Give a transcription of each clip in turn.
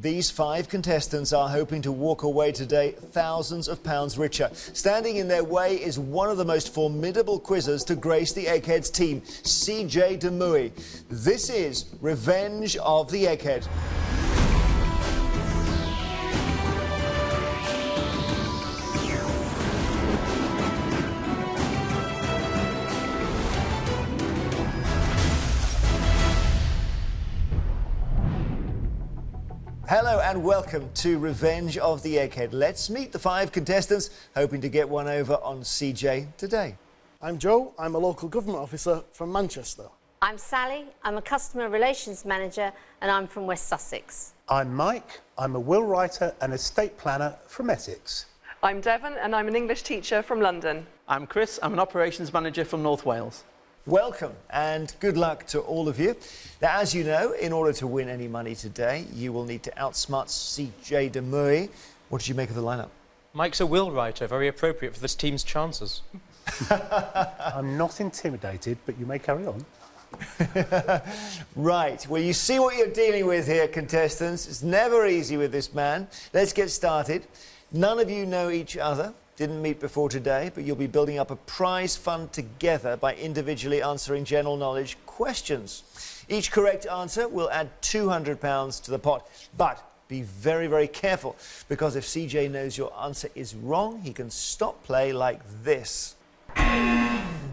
These 5 contestants are hoping to walk away today thousands of pounds richer. Standing in their way is one of the most formidable quizzers to grace the Eggheads team, CJ Demouy. This is Revenge of the Egghead. Hello and welcome to Revenge of the Egghead. Let's meet the 5 contestants hoping to get one over on CJ today. I'm Joe. I'm a local government officer from Manchester. I'm Sally. I'm a customer relations manager and I'm from West Sussex. I'm Mike. I'm a will writer and estate planner from Essex. I'm Devon and I'm an English teacher from London. I'm Chris. I'm an operations manager from North Wales. Welcome and good luck to all of you. Now, as you know, in order to win any money today, you will need to outsmart CJ Demouy. What did you make of the lineup? Mike's a will writer, very appropriate for this team's chances. I'm not intimidated, but you may carry on. Right, well, you see what you're dealing with here, contestants. It's never easy with this man. Let's get started. None of you know each other. Didn't meet before today, but you'll be building up a prize fund together by individually answering general knowledge questions. Each correct answer will add £200 to the pot, but be very, very careful, because if CJ knows your answer is wrong, he can stop play like this.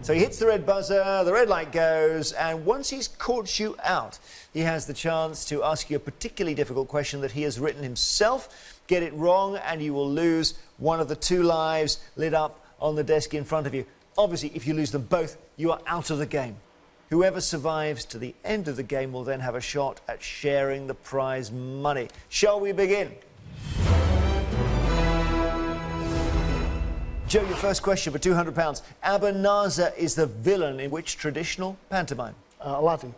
So he hits the red buzzer, the red light goes, and once he's caught you out, he has the chance to ask you a particularly difficult question that he has written himself. Get it wrong and you will lose one of the 2 lives lit up on the desk in front of you. Obviously, if you lose them both, you are out of the game. Whoever survives to the end of the game will then have a shot at sharing the prize money. Shall we begin? Joe, your first question for £200. Abanazar is the villain in which traditional pantomime? Aladdin.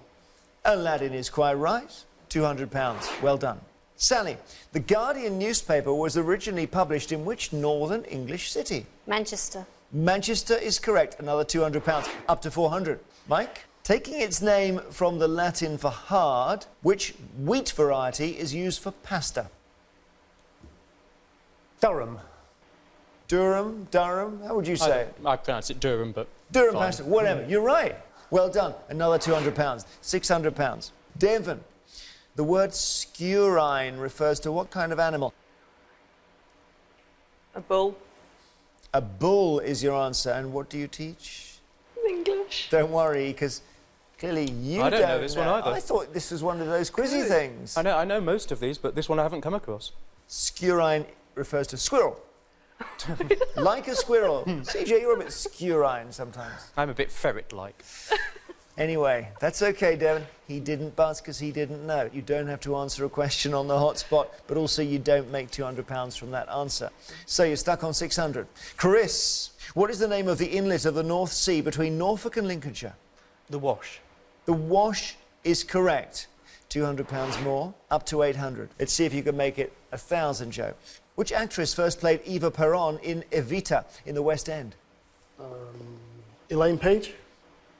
Aladdin is quite right. £200. Well done. Sally, the Guardian newspaper was originally published in which northern English city? Manchester. Manchester is correct. Another £200. Up to 400. Mike? Taking its name from the Latin for hard, which wheat variety is used for pasta? Durham. Durham? How would you say it? I pronounce it Durham, but Durham fine. pasta. Whatever. You're right. Well done. Another £200. £600. Devon. The word scurine refers to what kind of animal? A bull. A bull is your answer. And what do you teach? English. Don't worry, because clearly you I don't know this one either. I thought this was one of those quizzy things. I know most of these, but this one I haven't come across. Scurine refers to squirrel. Like a squirrel. CJ, you're a bit scurine sometimes. I'm a bit ferret-like. Anyway, that's okay, Devon. He didn't buzz because he didn't know. You don't have to answer a question on the hot spot, but also you don't make £200 from that answer. So you're stuck on 600. Chris, what is the name of the inlet of the North Sea between Norfolk and Lincolnshire? The Wash. The Wash is correct. £200 more, up to 800. Let's see if you can make it 1,000, Joe. Which actress first played Eva Peron in Evita in the West End? Elaine Page.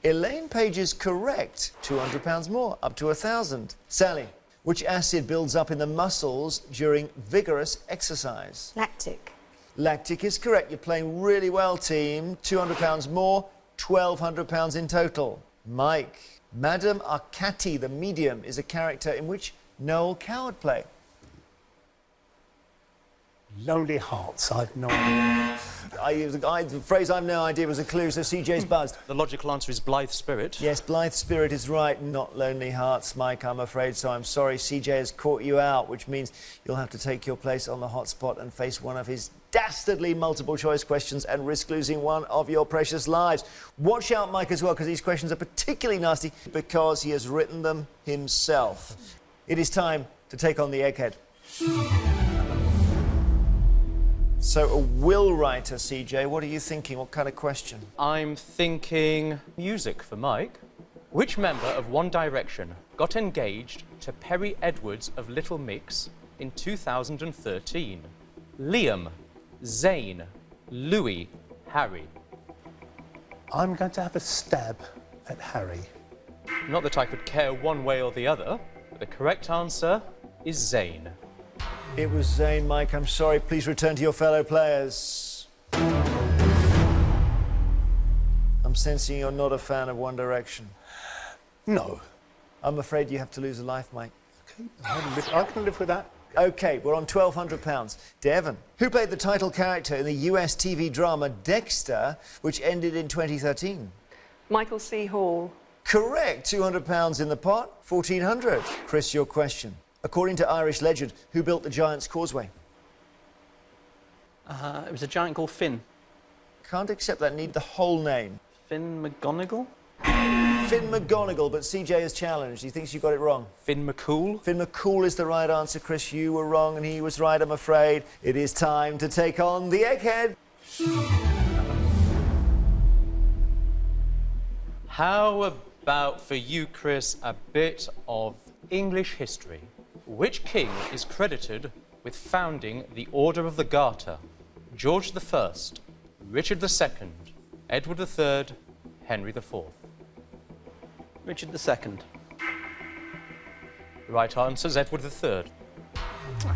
Elaine Page is correct. £200 more, up to 1,000. Sally, which acid builds up in the muscles during vigorous exercise? Lactic. Lactic is correct. You're playing really well, team. £200 more, £1,200 in total. Mike, Madame Arcati, the medium, is a character in which Noel Coward play? Lonely Hearts. I've no idea. The phrase "I've no idea" was a clue, so CJ's buzzed. The logical answer is Blithe Spirit. Yes, Blithe Spirit is right, not Lonely Hearts, Mike, I'm afraid, so I'm sorry. CJ has caught you out, which means you'll have to take your place on the hot spot and face one of his dastardly multiple choice questions and risk losing one of your precious lives. Watch out, Mike, as well, because these questions are particularly nasty because he has written them himself. It is time to take on the Egghead. So, a will writer, CJ, what are you thinking? What kind of question? I'm thinking music for Mike. Which member of One Direction got engaged to Perry Edwards of Little Mix in 2013? Liam, Zayn, Louis, Harry. I'm going to have a stab at Harry. Not that I could care one way or the other, but the correct answer is Zayn. It was Zayn. Mike, I'm sorry. Please return to your fellow players. I'm sensing you're not a fan of One Direction. No. I'm afraid you have to lose a life, Mike. Okay, I can live with that. OK, we're on £1,200. Devon, who played the title character in the US TV drama Dexter, which ended in 2013? Michael C. Hall. Correct. £200 in the pot. 1,400. Chris, your question. According to Irish legend, who built the Giant's Causeway? It was a giant called Finn. Can't accept that. Need the whole name. Finn McGonagall? Finn McGonagall, but CJ has challenged. He thinks you got it wrong. Finn McCool? Finn McCool is the right answer. Chris, you were wrong and he was right, I'm afraid. It is time to take on the Egghead. How about for you, Chris, a bit of English history? Which king is credited with founding the Order of the Garter? George I, Richard II, Edward III, Henry IV. Richard II. The right answer is Edward III.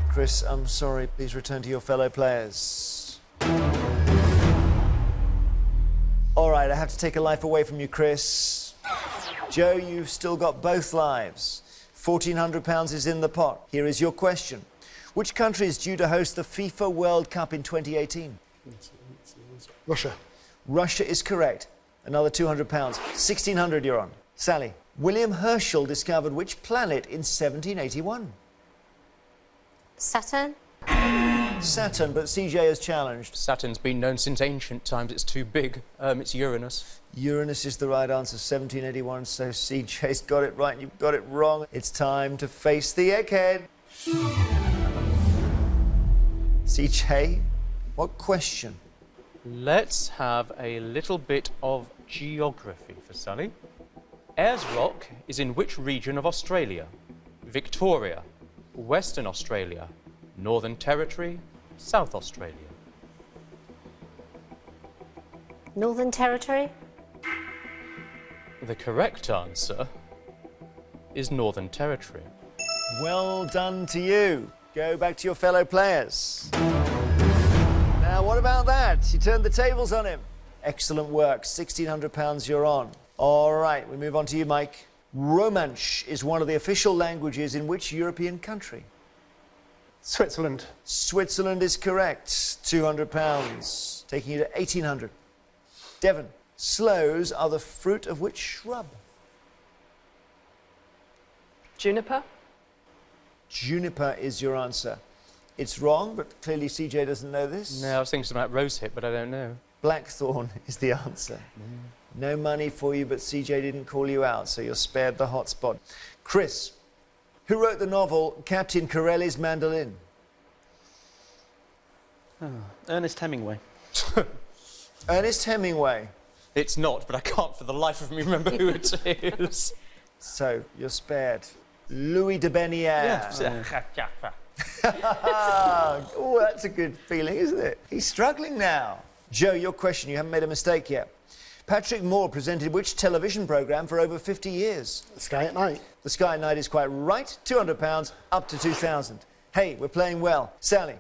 Chris, I'm sorry. Please return to your fellow players. All right, I have to take a life away from you, Chris. Joe, you've still got both lives. £1,400 is in the pot. Here is your question. Which country is due to host the FIFA World Cup in 2018? Russia. Russia is correct. Another £200. 1,600 you're on. Sally, William Herschel discovered which planet in 1781? Saturn? Saturn, but CJ has challenged. Saturn's been known since ancient times. It's too big. It's Uranus. Uranus is the right answer, 1781, so CJ's got it right and you've got it wrong. It's time to face the Egghead. CJ, what question? Let's have a little bit of geography for Sally. Ayers Rock is in which region of Australia? Victoria, Western Australia, Northern Territory, South Australia. Northern Territory? The correct answer is Northern Territory. Well done to you. Go back to your fellow players. Now, what about that? You turned the tables on him. Excellent work. £1,600 you're on. All right, we move on to you, Mike. Romansh is one of the official languages in which European country? Switzerland. Switzerland is correct. £200, taking you to 1,800. Devon, sloes are the fruit of which shrub? Juniper. Juniper is your answer. It's wrong, but clearly CJ doesn't know this. No, I was thinking about rosehip, but I don't know. Blackthorn is the answer. No money for you, but CJ didn't call you out, so you're spared the hot spot. Chris, who wrote the novel Captain Corelli's Mandolin? Ernest Hemingway. Ernest Hemingway. It's not, but I can't for the life of me remember who it is. So, you're spared. Louis de Beniere. Oh, that's a good feeling, isn't it? He's struggling now. Joe, your question. You haven't made a mistake yet. Patrick Moore presented which television programme for over 50 years? The Sky at Night. The Sky at Night is quite right. £200, up to 2,000. Hey, we're playing well. Sally,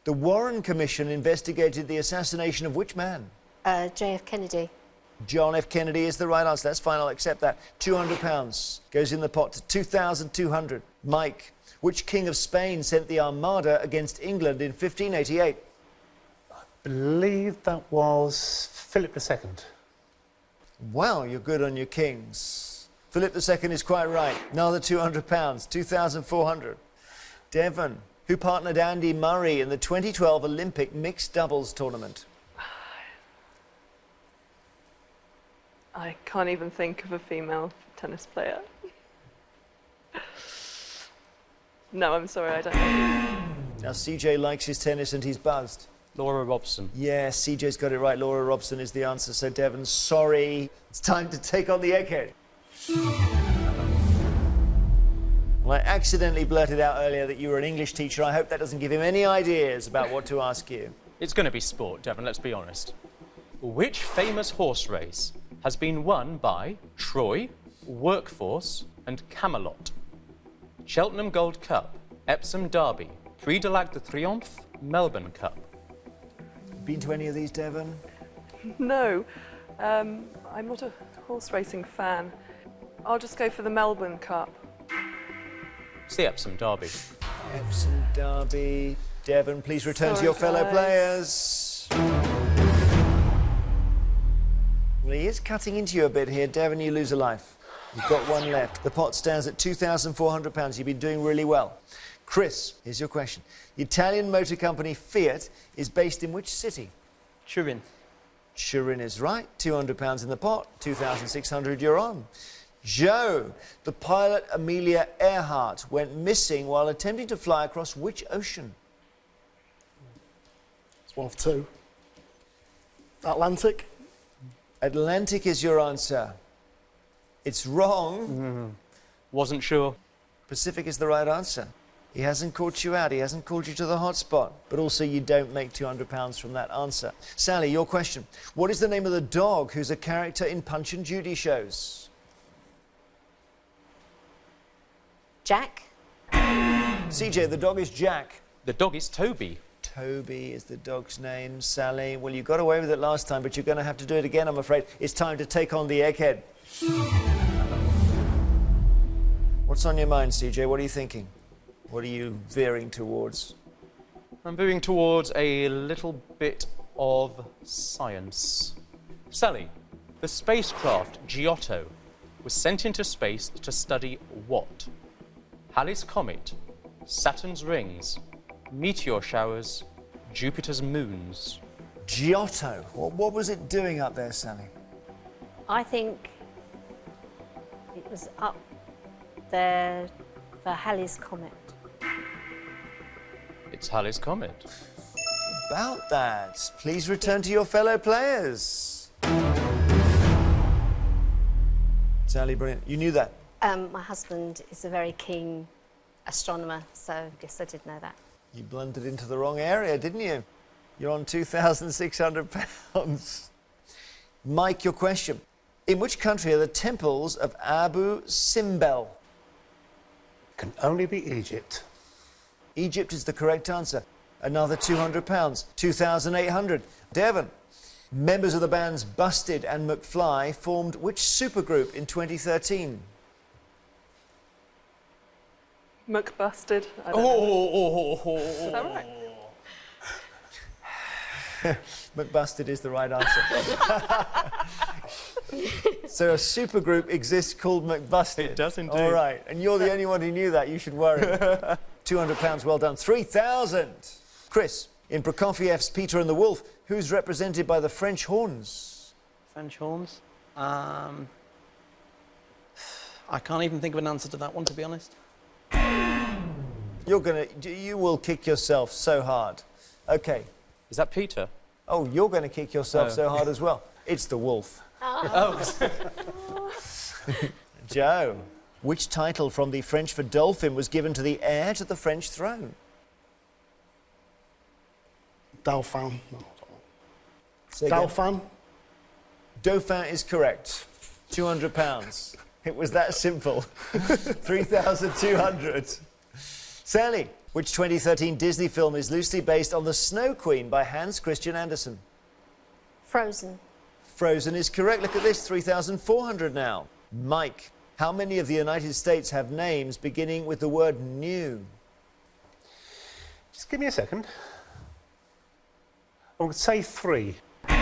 the Warren Commission investigated the assassination of which man? JF Kennedy. John F. Kennedy is the right answer. That's fine, I'll accept that. £200 goes in the pot to 2,200. Mike, which king of Spain sent the Armada against England in 1588? I believe that was Philip II. Wow, you're good on your kings. Philip II is quite right. Another £200, 2,400. Devon, who partnered Andy Murray in the 2012 Olympic mixed doubles tournament? I can't even think of a female tennis player. No, I'm sorry, I don't know. Now, CJ likes his tennis and he's buzzed. Laura Robson. Yeah, CJ's got it right. Laura Robson is the answer. So, Devon, sorry. It's time to take on the Egghead. Well, I accidentally blurted out earlier that you were an English teacher. I hope that doesn't give him any ideas about what to ask you. It's going to be sport, Devon, let's be honest. Which famous horse race has been won by Troy, Workforce and Camelot? Cheltenham Gold Cup, Epsom Derby, Prix de l'Arc de Triomphe Melbourne Cup. Been to any of these, Devon? No, I'm not a horse racing fan. I'll just go for the Melbourne Cup. It's the Epsom Derby. Epsom Derby. Devon, please return to Sorry, your fellow guys. players. Well, he is cutting into you a bit here. Devon, you lose a life. You've got one left. The pot stands at £2,400. You've been doing really well. Chris, here's your question. The Italian motor company Fiat is based in which city? Turin. Turin is right. £200 in the pot. 2,600 you're on. Joe, the pilot Amelia Earhart went missing while attempting to fly across which ocean? It's one of two. Atlantic. Atlantic is your answer. It's wrong. Wasn't sure. Pacific is the right answer. He hasn't caught you out. He hasn't called you to the hot spot. But also you don't make £200 from that answer. Sally, your question. What is the name of the dog who's a character in Punch and Judy shows? Jack. CJ, the dog is Jack. The dog is Toby. Toby is the dog's name. Sally, well, you got away with it last time, but you're going to have to do it again, I'm afraid. It's time to take on the Egghead. What's on your mind, CJ? What are you thinking? What are you veering towards? I'm moving towards a little bit of science. Sally, the spacecraft Giotto was sent into space to study what? Halley's Comet, Saturn's rings, meteor showers, Jupiter's moons. Giotto. What was it doing up there, Sally? I think it was up there for Halley's Comet. It's Halley's Comet. About that. Please return to your fellow players. Sally, brilliant. You knew that. My husband is a very keen astronomer, so I guess I did know that. You blundered into the wrong area, didn't you? You're on £2,600. Mike, your question. In which country are the temples of Abu Simbel? Can only be Egypt. Egypt is the correct answer. Another £200. 2,800. Devon. Members of the bands Busted and McFly formed which supergroup in 2013? McBusted. I don't know. Is that right? McBusted is the right answer. So a supergroup exists called McBusted. It does indeed. All right, and you're the only one who knew that. You should worry. £200, well done. 3,000. Chris, in Prokofiev's Peter and the Wolf, who's represented by the French horns? French horns. I can't even think of an answer to that one, to be honest. You will kick yourself so hard. Okay. Is that Peter? Oh, you're going to kick yourself Oh. so hard as well. It's the wolf. Oh. Joe, which title from the French for dolphin was given to the heir to the French throne? Dauphin. No, Say again. Dauphin. Dauphin is correct. £200. It was that simple. 3,200. Sally, which 2013 Disney film is loosely based on The Snow Queen by Hans Christian Andersen? Frozen. Frozen is correct. Look at this, 3,400 now. Mike, how many of the United States have names beginning with the word new? Just give me a second. I would say 3. 3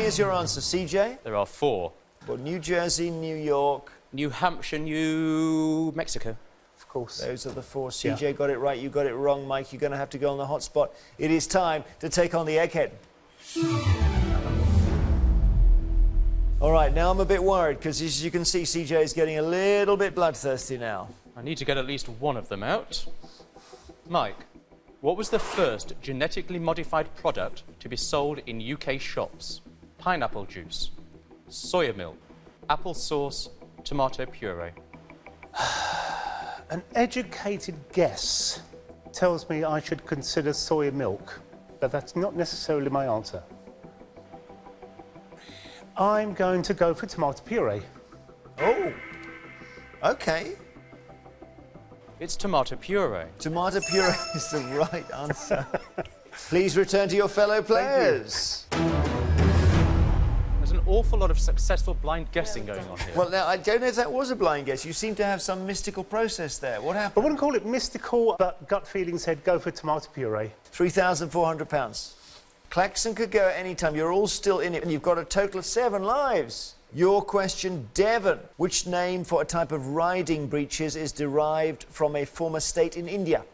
is your answer. CJ? There are 4. Well, New Jersey, New York. New Hampshire, New Mexico. Of course. Those are the 4. CJ got it right, you got it wrong. Mike, you're going to have to go on the hot spot. It is time to take on the Egghead. All right, now I'm a bit worried because as you can see, CJ is getting a little bit bloodthirsty now. I need to get at least one of them out. Mike, what was the first genetically modified product to be sold in UK shops? Pineapple juice, soya milk, apple sauce, tomato puree. An educated guess tells me I should consider soya milk, but that's not necessarily my answer. I'm going to go for tomato puree. Oh, okay. It's tomato puree. Tomato puree is the right answer. Please return to your fellow players. There's an awful lot of successful blind guessing going on here. Well, now, I don't know if that was a blind guess. You seem to have some mystical process there. What I happened? wouldn't call it mystical, but gut feeling said go for tomato puree. £3,400. Claxon could go at any time. You're all still in it, and you've got a total of 7 lives. Your question, Devon. Which name for a type of riding breeches is derived from a former state in India?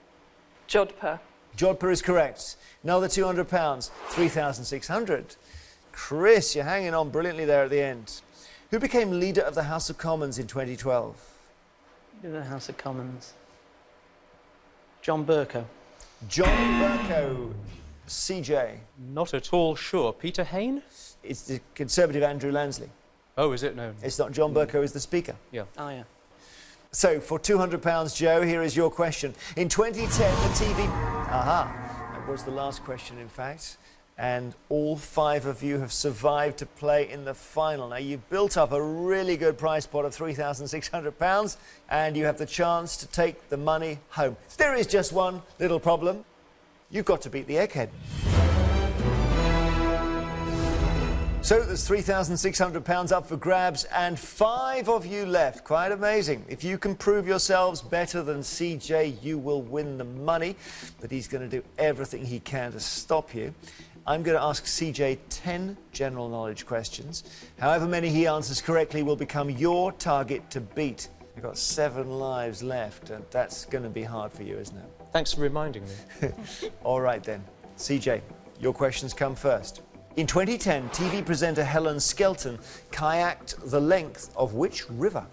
Jodhpur. Jodhpur is correct. Another £200, 3,600. Chris, you're hanging on brilliantly there at the end. Who became leader of the House of Commons in 2012? In the House of Commons. John Bercow. John Bercow. CJ. Not at all sure. Peter Hain? It's the Conservative Andrew Lansley. Oh, is it? No. It's not. John Bercow is the Speaker. Yeah. Oh, yeah. So, for £200, Joe, here is your question. In 2010, the TV... Aha. That was the last question, in fact. And all 5 of you have survived to play in the final. Now, you've built up a really good prize pot of £3,600, and you have the chance to take the money home. There is just one little problem. You've got to beat the Egghead. So there's £3,600 up for grabs and 5 of you left. Quite amazing. If you can prove yourselves better than CJ, you will win the money. But he's going to do everything he can to stop you. I'm going to ask CJ 10 general knowledge questions. However many he answers correctly will become your target to beat. You've got 7 lives left, and that's going to be hard for you, isn't it? Thanks for reminding me. All right then. CJ, your questions come first. In 2010, TV presenter Helen Skelton kayaked the length of which river?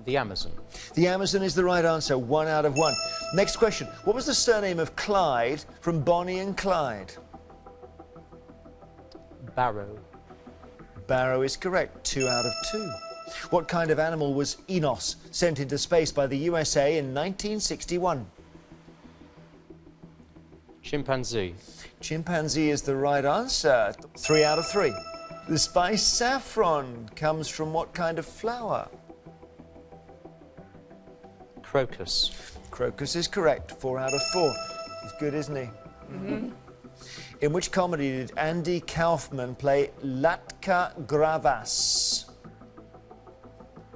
The Amazon. The Amazon is the right answer, 1 out of 1. Next question. What was the surname of Clyde from Bonnie and Clyde? Barrow. Barrow is correct, 2 out of 2. What kind of animal was Enos sent into space by the USA in 1961? Chimpanzee. Chimpanzee is the right answer, 3 out of 3. The spice saffron comes from what kind of flower? Crocus. Crocus is correct, 4 out of 4. He's good, isn't he? In which comedy did Andy Kaufman play Latka Gravas?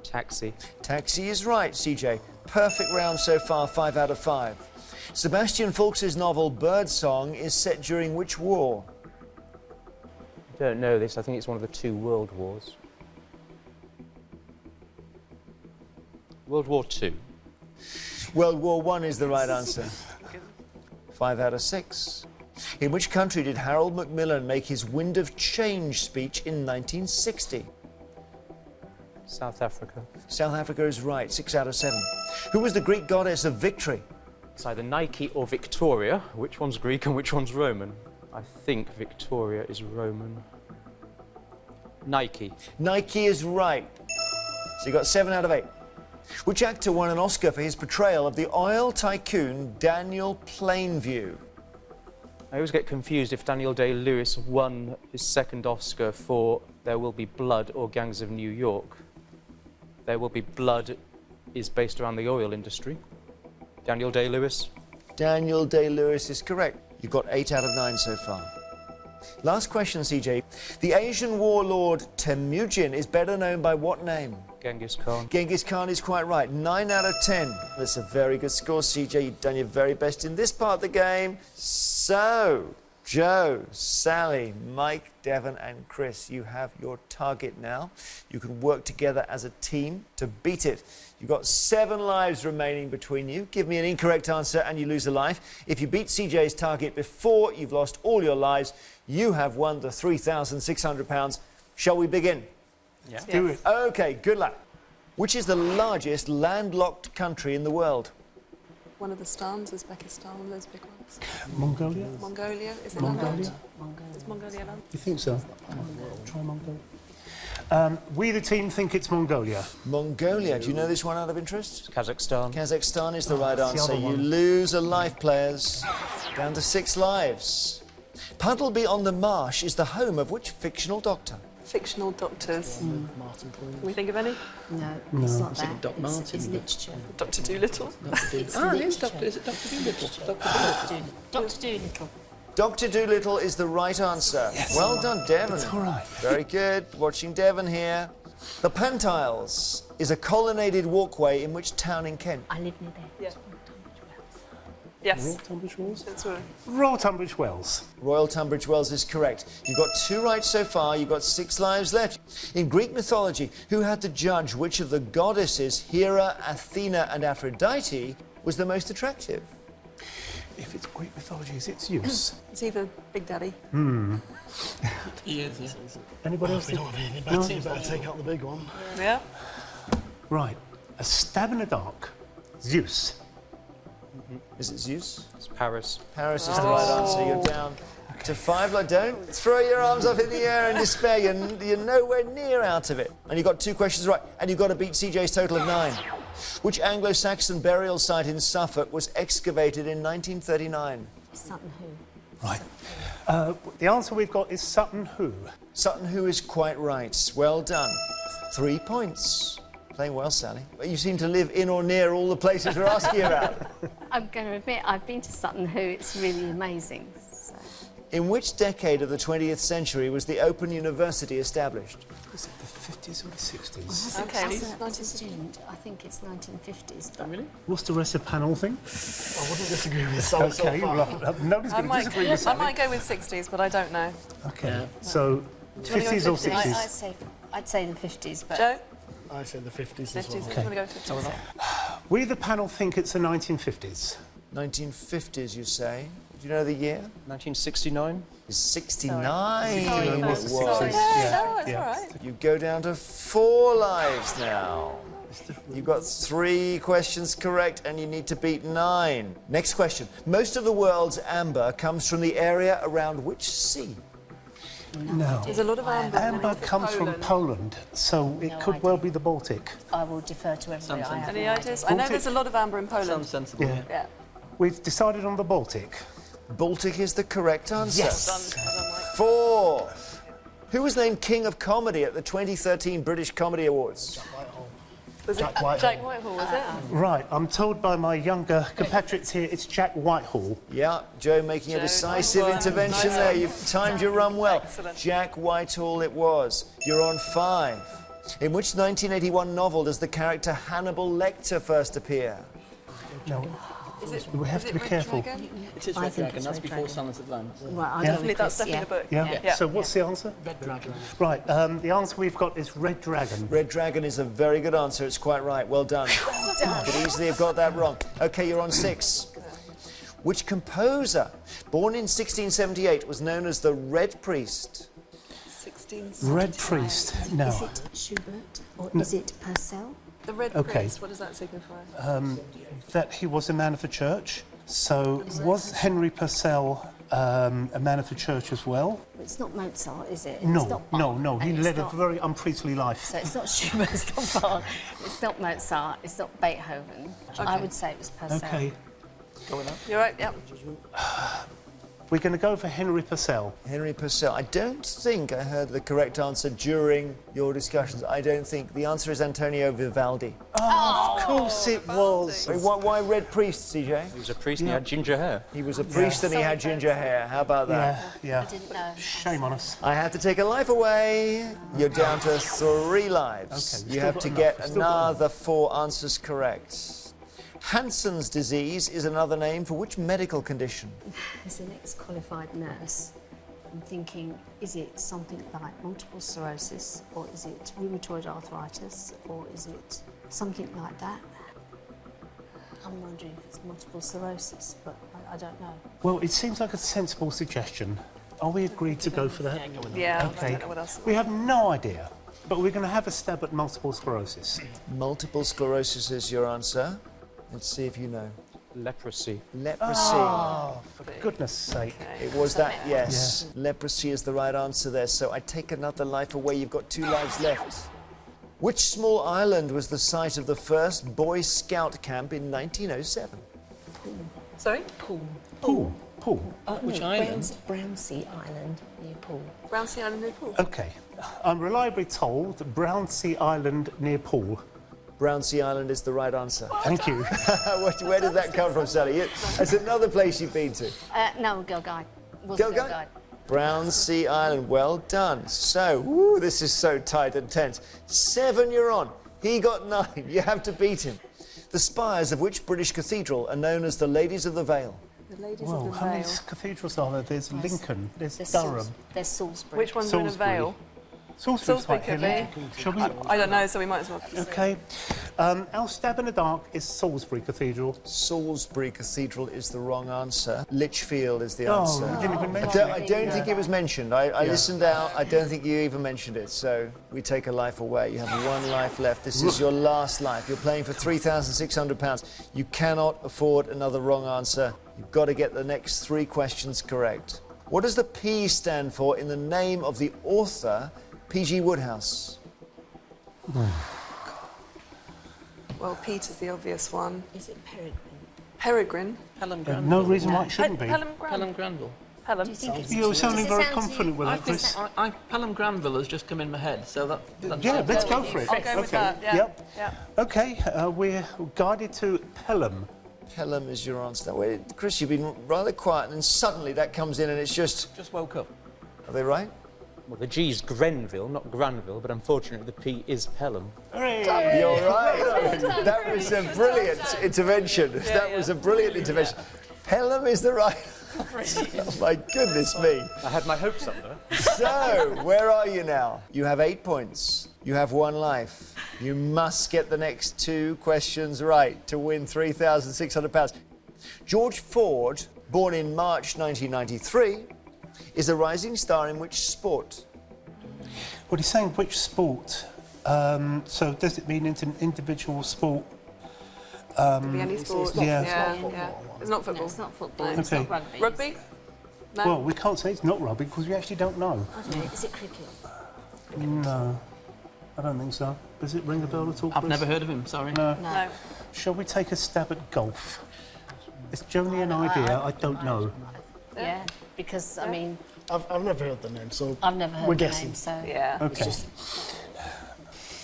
Taxi. Taxi is right, CJ. Perfect round so far, 5 out of 5. Sebastian Faulks' novel Birdsong is set during which war? I don't know this. I think it's one of the 2 world wars. World War II. World War I is the right answer. 5 out of 6. In which country did Harold Macmillan make his Wind of Change speech in 1960? South Africa. South Africa is right, 6 out of 7. Who was the Greek goddess of victory? It's either Nike or Victoria. Which one's Greek and which one's Roman? I think Victoria is Roman. Nike. Nike is right. So you got 7 out of 8. Which actor won an Oscar for his portrayal of the oil tycoon Daniel Plainview? I always get confused if Daniel Day-Lewis won his 2nd Oscar for There Will Be Blood or Gangs of New York. There Will Be Blood is based around the oil industry. Daniel Day-Lewis. Daniel Day-Lewis is correct. You've got 8 out of 9 so far. Last question, CJ. The Asian warlord Temujin is better known by what name? Genghis Khan. Genghis Khan is quite right. 9 out of 10. That's a very good score, CJ. You've done your very best in this part of the game. So, Joe, Sally, Mike, Devon and Chris, you have your target now. You can work together as a team to beat it. You've got 7 lives remaining between you. Give me an incorrect answer and you lose a life. If you beat CJ's target before you've lost all your lives, you have won the £3,600. Shall we begin? Yeah. Do it. OK, good luck. Which is the largest landlocked country in the world? One of the Stans, Uzbekistan, one of those big ones. Mongolia? Mongolia, is it Mongolia? Is Mongolia land? You think so? Try Mongolia. We, the team, think it's Mongolia. Mongolia. Do you know this one out of interest? Kazakhstan. Kazakhstan is the right that's the answer. other You one. lose a life, players. Down to 6 lives. Puddleby on the Marsh is the home of which fictional doctor? Fictional doctors. Martin Can Poole. we think of any? No, it's not thinking that. Doc Martin, It's but- literature. Dr. Dolittle. It's Ah, yes, literature. Doctor. Is it Doctor Dolittle? Dr. Dolittle. Dr. Dolittle is the right answer. Well done, Devon. All right. Very good. Watching Devon here. The Pantiles is a colonnaded walkway in which town in Kent? I live near there. Yeah. It's Yes. Tunbridge Wells? That's all right. Royal Tunbridge Wells. Royal Tunbridge Wells is correct. You've got 2 right so far. You've got 6 lives left. In Greek mythology, who had to judge which of the goddesses, Hera, Athena, and Aphrodite, was the most attractive? If it's Greek mythology, it's Zeus. It's either Big Daddy. He is, yeah. Anybody else? If we don't have anything better, you better take out the big one. Yeah. Right. A stab in the dark. Zeus. Is it Zeus? It's Paris. Paris is the right answer. You're down to 5. Like, don't throw your arms up in the air in despair. You're nowhere near out of it. And you've got 2 questions right. And you've got to beat CJ's total of 9. Which Anglo-Saxon burial site in Suffolk was excavated in 1939? Sutton Hoo. Right. The answer we've got is Sutton Hoo. Sutton Hoo is quite right. Well done. 3 points. Playing well, Sally. You seem to live in or near all the places we're asking you about. I'm going to admit, I've been to Sutton Hoo. It's really amazing. So. In which decade of the 20th century was the Open University established? Was it the 50s or the 60s? Okay. As a student, I think it's 1950s. But Really? What's the rest of the panel think? I wouldn't disagree with Sally so Okay, far. right. Nobody's I going to might, disagree with I Sally. might go with 60s, but I don't know. Okay, Yeah. so Do you wanna go 50s or 50s? 60s? I'd say the 50s, but Joe? I say the 50s 50s. as well. Do you want to go 50s? We, the panel, think it's the 1950s. 1950s, you say. Do you know the year? 1969. It's 69. Sorry, it folks. was. Sorry. No, it's Yeah. all right. You go down to 4 lives now. You've got 3 questions correct and you need to beat 9. Next question. Most of the world's amber comes from the area around which sea? No. There's a lot of amber. in the Amber north of comes from Poland, so it No could idea. well be the Baltic. I will defer to everybody. Sounds I have Any no ideas? idea. I know there's a lot of amber in Poland. Sounds sensible. Yeah. Yeah. We've decided on the Baltic. Baltic is the correct answer. Yes. Done. 4. Who was named King of Comedy at the 2013 British Comedy Awards? Was Jack it Whitehall. Jack Whitehall, was it? Right, I'm told by my younger compatriots here it's Jack Whitehall. Yeah, Joe making a Joe, decisive nice one. intervention Nice there. one. You've timed your run well. Excellent. Jack Whitehall it was. You're on 5. In which 1981 novel does the character Hannibal Lecter first appear? No, Is it, we have is to it be Red careful. Dragon? It is I Red think Dragon. it's That's Red before Dragon. Silence of the Lambs. Right, I'll Yeah. go with That's Chris, definitely a book. Yeah? Yeah. So what's the answer? Red Dragon. Right, the answer we've got is Red Dragon. Red Dragon is a very good answer. It's quite right. Well done. Could easily have got that wrong. Okay, you're on 6. Which composer, born in 1678, was known as the Red Priest? 16. Red Priest. Is No. it Schubert or is it Purcell? The Red Okay. Priest, what does that signify? That he was a man of the church. So was Henry Purcell a man of the church as well? It's not Mozart, is it? It's No, not no, Bach, no. He and it's led a not- very unpriestly life. So it's not Schubert, it's not Bach, it's not Mozart, it's not Beethoven. I would say it was Purcell. Okay, You're right, yeah. we're going to go for Henry Purcell. Henry Purcell. I don't think I heard the correct answer during your discussions. I don't think. The answer is Antonio Vivaldi. Of course it was. Wait, why Red Priest, CJ? He was a priest and he had ginger hair. He was a priest and he had ginger hair. How about that? Yeah, I yeah. didn't know. Shame on us. I had to take a life away. You're down to 3 lives. Okay, we've You still have got to enough. get We've still got another 4 answers correct. Hansen's disease is another name for which medical condition? As an ex-qualified nurse, I'm thinking, is it something like multiple sclerosis, or is it rheumatoid arthritis, or is it something like that? I'm wondering if it's multiple sclerosis, but I don't know. Well, it seems like a sensible suggestion. Are we agreed to go for that? Yeah, I Okay. don't know what else. We have no idea, but we're going to have a stab at multiple sclerosis. Multiple sclerosis is your answer. Let's see if you know. Leprosy. Leprosy. Oh, for goodness sake. It was that, yes. Leprosy is the right answer there, so I take another life away. You've got 2 lives left. Which small island was the site of the first Boy Scout camp in 1907? Sorry? Poole. Pool. Which island? Brownsea Island near Poole. Brownsea Island near Poole. Okay. I'm reliably told Brownsea Island near Poole. Brownsea Island is the right answer. Thank you. Where did that come from, Sally? It's another place you've been to. No, Girl Guide. Was Girl Girl Guide? Guide. Brownsea Island, well done. So, woo, this is so tight and tense. 7 you're on. He got 9. You have to beat him. The spires of which British cathedral are known as the Ladies of the Vale? The Ladies Well, of the how many Vale. cathedrals are there? There's Lincoln, there's There's Durham. There's Salisbury. Which ones are in a Salisbury. Vale? Salisbury's Salisbury quite could hilly. be. Shall we? I don't know, so we might as well. Okay. Our stab in the dark is Salisbury Cathedral. Salisbury Cathedral is the wrong answer. Lichfield is the Oh, answer. you didn't even mention I it. don't think it was mentioned. I listened out. I don't think you even mentioned it. So we take a life away. You have 1 life left. This is your last life. You're playing for £3,600. You cannot afford another wrong answer. You've got to get the next 3 questions correct. What does the P stand for in the name of the author, P.G. Wodehouse? Well, Peter's the obvious one. Is it Peregrine? Peregrine. Pelham No Granville. reason why it shouldn't be. Pelham Pelham Granville. Pelham. Do you think it's... You're sounding does it very sound to confident you- with I that, think Chris. Pelham Granville has just come in my head, so that Yeah, let's go for it. I'll go with that, yeah. Yep. Yeah. Okay, we're guided to Pelham. Pelham is your answer. Now, wait, Chris, you've been rather quiet, and then suddenly that comes in, and it's just... just woke up. Are they right? Well, the G's Grenville, not Granville, but unfortunately the P is Pelham. You're right. That was a brilliant intervention. That was a brilliant intervention. Pelham is the right... Oh, my goodness me. I had my hopes up there. So, where are you now? You have 8 points. You have 1 life. You must get the next 2 questions right to win £3,600. George Ford, born in March 1993, is a rising star in which sport? Well, he's saying which sport. So does it mean it's an individual sport? Could be any sport. Yeah. Yeah. It's not No, football. it's not football. No. It's not Okay. rugby. Rugby? No. Well, we can't say it's not rugby because we actually don't know. I don't know. Is it cricket? No, I don't think so. Does it ring a bell at all? I've Chris? never heard of him, sorry. No. No. Shall we take a stab at golf? It's only an idea, I don't know. Yeah, because, I mean, I've never heard the name, so I've never heard we're the guessing. name, so... Yeah. Okay.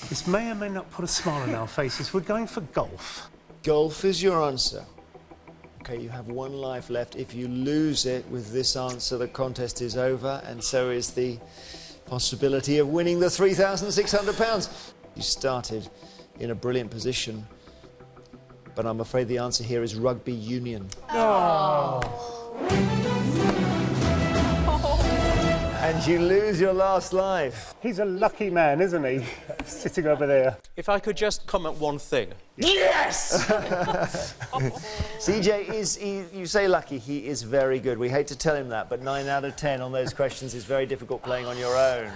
This may or may not put a smile on our faces. We're going for golf. Golf is your answer. Okay, you have 1 life left. If you lose it with this answer, the contest is over, and so is the possibility of winning the £3,600. You started in a brilliant position, but I'm afraid the answer here is rugby union. And you lose your last life. He's a lucky man, isn't he? Sitting over there. If I could just comment one thing. Yes! CJ you say lucky, he is very good. We hate to tell him that, but 9 out of 10 on those questions is very difficult playing on your own.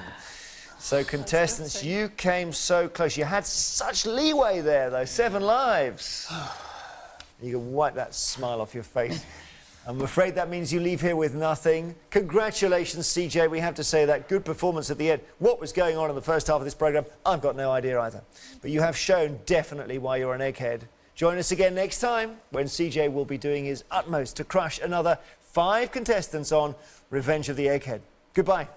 So contestants, you came so close. You had such leeway there, though. 7 lives. You can wipe that smile off your face. I'm afraid that means you leave here with nothing. Congratulations, CJ. We have to say that. Good performance at the end. What was going on in the first half of this programme, I've got no idea either. But you have shown definitely why you're an egghead. Join us again next time when CJ will be doing his utmost to crush another 5 contestants on Revenge of the Egghead. Goodbye.